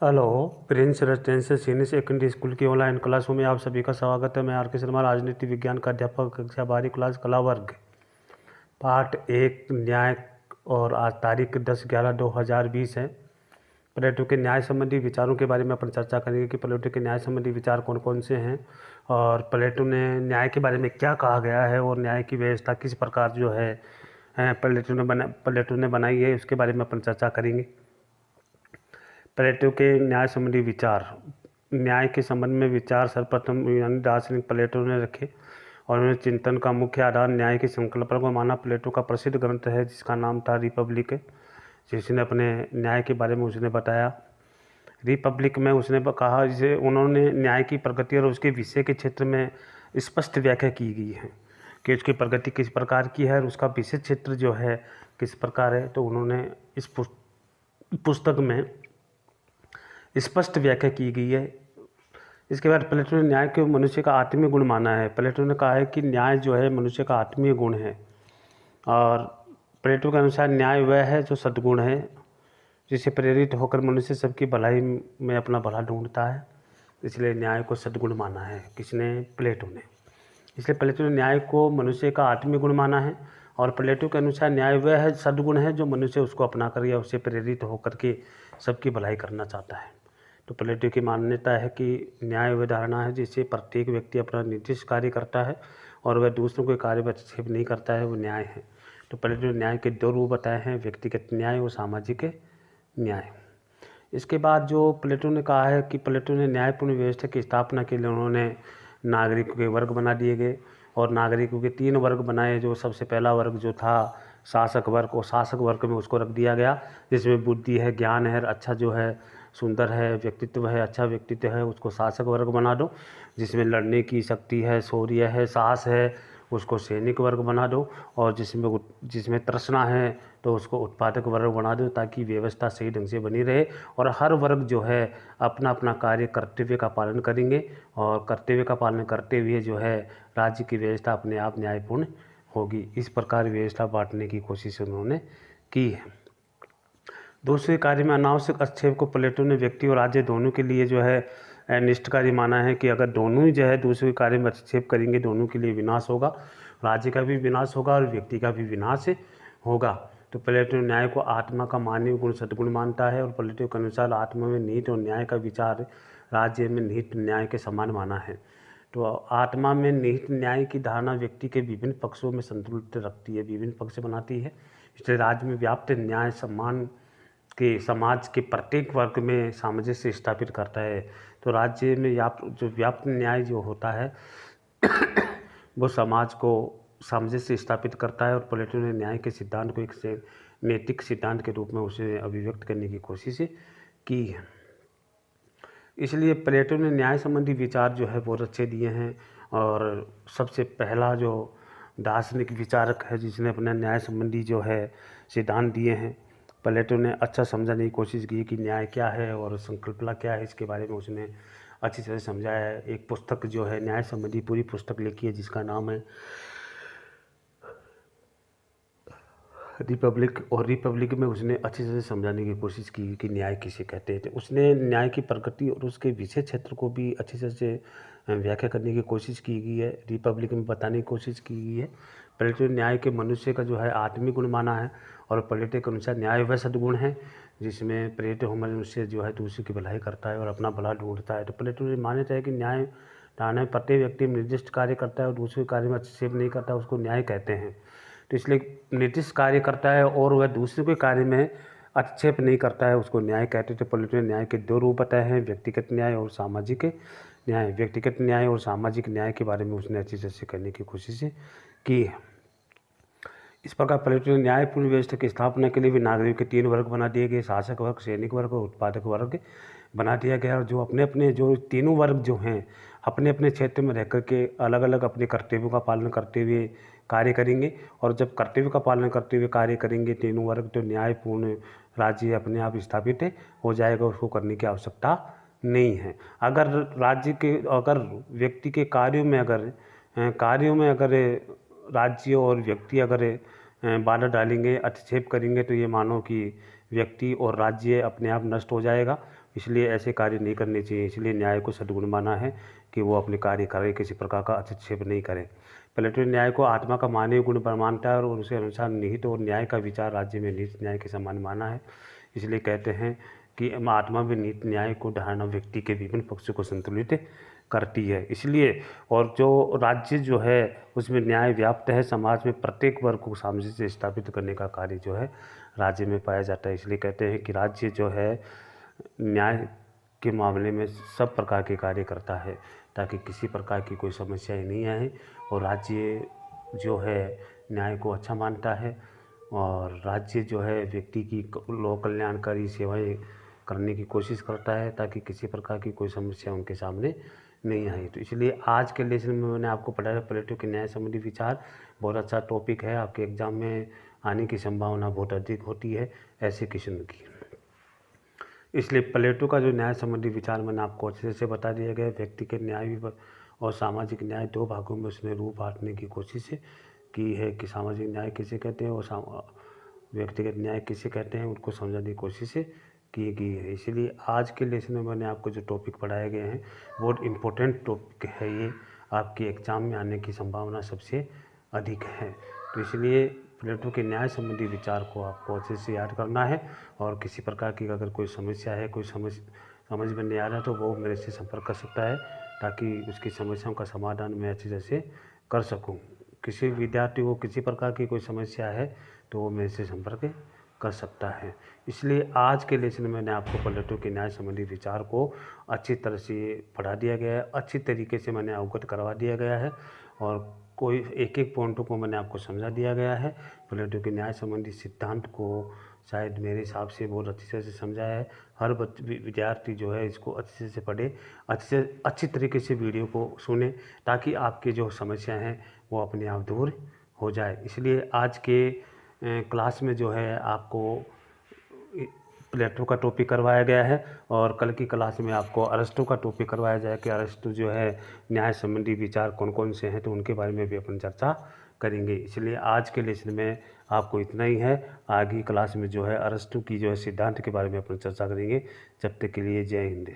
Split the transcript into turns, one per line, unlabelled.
Hello. Prince residential senior secondary school की online क्लासों में आप सभी का स्वागत है। मैं आर के शर्मा, राजनीति विज्ञान का अध्यापक, कक्षा 12 क्लास कला वर्ग। पाठ 1 न्याय। और आज तारीख 10/11/2020 है। प्लेटो के न्याय संबंधी विचारों के बारे में अपन चर्चा करेंगे कि प्लेटो के न्याय संबंधी विचार कौन कौन से हैं और प्लेटो ने न्याय के बारे में क्या कहा गया है और न्याय की व्यवस्था किस प्रकार जो है प्लेटो ने बनाई है, उसके बारे में अपन चर्चा करेंगे। प्लेटो के न्याय संबंधी विचार। न्याय के संबंध में विचार सर्वप्रथम यूनानी दार्शनिक प्लेटो ने रखे और उन्होंने चिंतन का मुख्य आधार न्याय की संकल्पना को माना। प्लेटो का प्रसिद्ध ग्रंथ है जिसका नाम था रिपब्लिक, जिसने अपने न्याय के बारे में उसने बताया। रिपब्लिक में उसने कहा, जिसे उन्होंने न्याय की प्रगति और उसके विषय के क्षेत्र में स्पष्ट व्याख्या की गई है कि उसकी प्रगति किस प्रकार की है और उसका विषय क्षेत्र जो है किस प्रकार है। तो उन्होंने इस पुस्तक में स्पष्ट व्याख्या की गई है। इसके बाद प्लेटो ने न्याय को मनुष्य का आत्मीय गुण माना है। प्लेटो ने कहा है कि न्याय जो है मनुष्य का आत्मीय गुण है और प्लेटो के अनुसार न्याय वह है जो सद्गुण है, जिससे प्रेरित होकर मनुष्य सबकी भलाई में अपना भला ढूंढता है। इसलिए न्याय को सद्गुण माना है किसने? प्लेटो ने। इसलिए प्लेटो ने न्याय को मनुष्य का आत्मीय गुण माना है और प्लेटो के अनुसार न्याय वह है सद्गुण है जो मनुष्य उसको अपना कर या उससे प्रेरित होकर के सबकी भलाई करना चाहता है। तो प्लेटो की मान्यता है कि न्याय वह धारणा है जिससे प्रत्येक व्यक्ति अपना निर्दिष्ट कार्य करता है और वह दूसरों के कार्य में हस्तक्षेप नहीं करता है, वो न्याय है। तो प्लेटो ने न्याय के 2 रूप बताए हैं, व्यक्तिगत न्याय और सामाजिक न्याय। इसके बाद जो प्लेटो ने कहा है कि प्लेटो ने न्यायपूर्ण व्यवस्था की स्थापना के लिए उन्होंने नागरिकों के वर्ग बना दिए गए और नागरिकों के 3 वर्ग बनाए। जो सबसे पहला वर्ग जो था शासक वर्ग, और शासक वर्ग में उसको रख दिया गया जिसमें बुद्धि है, ज्ञान है, अच्छा जो है सुंदर है, व्यक्तित्व है, अच्छा व्यक्तित्व है, उसको शासक वर्ग बना दो। जिसमें लड़ने की शक्ति है, शौर्य है, साहस है, उसको सैनिक वर्ग बना दो। और जिसमें तृष्णा है तो उसको उत्पादक वर्ग बना दो, ताकि व्यवस्था सही ढंग से बनी रहे और हर वर्ग जो है अपना अपना कार्य कर्तव्य का पालन करेंगे और कर्तव्य का पालन करते हुए जो है राज्य की व्यवस्था अपने आप न्यायपूर्ण होगी। इस प्रकार व्यवस्था बांटने की कोशिश उन्होंने की है। दूसरे कार्य में अनावश्यक हस्तक्षेप को प्लेटो ने व्यक्ति और राज्य दोनों के लिए जो है अनिष्टकारी माना है कि अगर दोनों ही जो है दूसरे कार्य में हस्तक्षेप करेंगे, दोनों के लिए विनाश होगा, राज्य का भी विनाश होगा और व्यक्ति का भी विनाश होगा। तो प्लेटो न्याय को आत्मा का मानवीय गुण सद्गुण मानता है और प्लेटो के अनुसार आत्मा में निहित और न्याय का विचार राज्य में निहित न्याय के समान माना है। तो आत्मा में निहित न्याय की धारणा व्यक्ति के विभिन्न पक्षों में संतुलित रखती है, विभिन्न पक्ष बनाती है। इसलिए राज्य में व्याप्त न्याय सम्मान के समाज के प्रत्येक वर्ग में सामंजस्य स्थापित करता है। तो राज्य में जो व्याप्त न्याय जो होता है वो समाज को सामंजस्य स्थापित करता है और प्लेटो ने न्याय के सिद्धांत को एक से नैतिक सिद्धांत के रूप में उसे अभिव्यक्त करने की कोशिश की है। इसलिए प्लेटो ने न्याय संबंधी विचार जो है बहुत अच्छे दिए हैं और सबसे पहला जो दार्शनिक विचारक है जिसने अपने न्याय संबंधी जो है सिद्धांत दिए हैं, प्लेटो ने अच्छा समझाने की कोशिश की कि न्याय क्या है और संकल्पना क्या है, इसके बारे में उसने अच्छी तरह समझाया है। एक पुस्तक जो है न्याय संबंधी पूरी पुस्तक लिखी है जिसका नाम है रिपब्लिक, और रिपब्लिक में उसने अच्छी तरह से समझाने की कोशिश की कि न्याय किसे कहते हैं। उसने न्याय की प्रकृति और उसके विषय क्षेत्र को भी अच्छी तरह से व्याख्या करने की कोशिश की गई है, रिपब्लिक में बताने की कोशिश की गई है। प्लेटो न्याय के मनुष्य का जो है आत्मिक गुण माना है और प्लेटो के अनुसार न्याय वह सद्गुण है जिसमें प्लेटो मनुष्य जो है दूसरे की भलाई करता है और अपना भला ढूंढता है। तो प्लेटो ने मान्यता है कि न्याय धारणा में प्रत्येक व्यक्ति निर्दिष्ट कार्य करता है और दूसरे कार्य में हस्तक्षेप नहीं करता, उसको न्याय कहते हैं। तो इसलिए निर्दिष्ट कार्य करता है और वह दूसरे के कार्य में हस्तक्षेप नहीं करता है, उसको न्याय कहते थे। प्लेटो ने न्याय के 2 रूप बताए हैं, व्यक्तिगत न्याय और सामाजिक न्याय। व्यक्तिगत न्याय और सामाजिक न्याय के बारे में उसने अच्छी तरह से करने की कोशिश की है। इस प्रकार प्लेटो ने न्यायपूर्ण व्यवस्था की स्थापना के लिए भी नागरिक के 3 वर्ग बना दिए गए, शासक वर्ग, सैनिक वर्ग और उत्पादक वर्ग बना दिया गया। और जो अपने अपने जो तीनों वर्ग जो हैं अपने अपने क्षेत्र में रह कर के अलग अलग अपने कर्तव्यों का पालन करते हुए कार्य करेंगे और जब कर्तव्य का पालन करते हुए कार्य करेंगे तीनों वर्ग, तो न्यायपूर्ण राज्य अपने आप स्थापित हो जाएगा, उसको करने की आवश्यकता नहीं है। अगर व्यक्ति के कार्यों में अगर राज्य और व्यक्ति अगर बाधा डालेंगे, हस्तक्षेप करेंगे, तो ये मानो कि व्यक्ति और राज्य अपने आप नष्ट हो जाएगा। इसलिए ऐसे कार्य नहीं करने चाहिए। इसलिए न्याय को सद्गुण माना है कि वो अपने कार्य करे, किसी प्रकार का हस्तक्षेप नहीं करे। प्लेटो ने न्याय को आत्मा का मानवीय गुण मानता है और उसके अनुसार निहित और न्याय का विचार राज्य में निहित न्याय के समान माना है। इसलिए कहते हैं कि आत्मा में निहित न्याय को धारणा व्यक्ति के विभिन्न पक्षों को संतुलित करती है। इसलिए और जो राज्य जो है उसमें न्याय व्याप्त है, समाज में प्रत्येक वर्ग को सामंजस्य से स्थापित करने का कार्य जो है राज्य में पाया जाता है। इसलिए कहते हैं कि राज्य जो है न्याय के मामले में सब प्रकार के कार्य करता है ताकि किसी प्रकार की कोई समस्याएं नहीं आए। और राज्य जो है न्याय को अच्छा मानता है और राज्य जो है व्यक्ति की लोक कल्याणकारी सेवाएं करने की कोशिश करता है ताकि किसी प्रकार की कोई समस्या उनके सामने नहीं आई। तो इसलिए आज के लेसन में मैंने आपको पढ़ाया प्लेटो के न्याय संबंधी विचार। बहुत अच्छा टॉपिक है, आपके एग्जाम में आने की संभावना बहुत अधिक होती है ऐसे क्वेश्चन की। इसलिए प्लेटो का जो न्याय संबंधी विचार मैंने आपको अच्छे से बता दिया गया। व्यक्ति के न्याय और सामाजिक न्याय दो भागों में उसने रूप बांटने की कोशिश की है कि सामाजिक न्याय किसे कहते हैं और व्यक्तिगत न्याय किसे कहते हैं, उनको समझने की कोशिश की गई है। इसलिए आज के लेसन में मैंने आपको जो टॉपिक पढ़ाए गए हैं बहुत इम्पोर्टेंट टॉपिक है, ये आपके एग्ज़ाम में आने की संभावना सबसे अधिक है। तो इसलिए प्लेटो के न्याय संबंधी विचार को आपको अच्छे से याद करना है और किसी प्रकार की अगर कोई समस्या है, कोई समझ में नहीं आ रहा तो वो मेरे से संपर्क कर सकता है ताकि उसकी समस्याओं का समाधान मैं अच्छी तरह से कर सकूं। किसी विद्यार्थी को किसी प्रकार की कोई समस्या है तो वो मेरे से संपर्क कर सकता है। इसलिए आज के लेसन में मैंने आपको प्लेटो के न्याय संबंधी विचार को अच्छी तरह से पढ़ा दिया गया है, अच्छी तरीके से मैंने अवगत करवा दिया गया है और कोई एक एक पॉइंटों को मैंने आपको समझा दिया गया है। प्लेटो के न्याय संबंधी सिद्धांत को शायद मेरे हिसाब से बहुत अच्छी तरह से समझाया है। हर विद्यार्थी जो है इसको अच्छे से पढ़े, अच्छी तरीके से वीडियो को सुने ताकि आपकी जो समस्या हैं वो अपने आप दूर हो जाए। इसलिए आज के क्लास में जो है आपको प्लेटो का टॉपिक करवाया गया है और कल की क्लास में आपको अरस्टो का टॉपिक करवाया जाए कि अरस्टो जो है न्याय संबंधी विचार कौन कौन से हैं, तो उनके बारे में भी अपन चर्चा करेंगे। इसलिए आज के लेसन में आपको इतना ही है। आगे क्लास में जो है अरस्टो की जो है सिद्धांत के बारे में अपन चर्चा करेंगे। जब तक के लिए जय हिंद।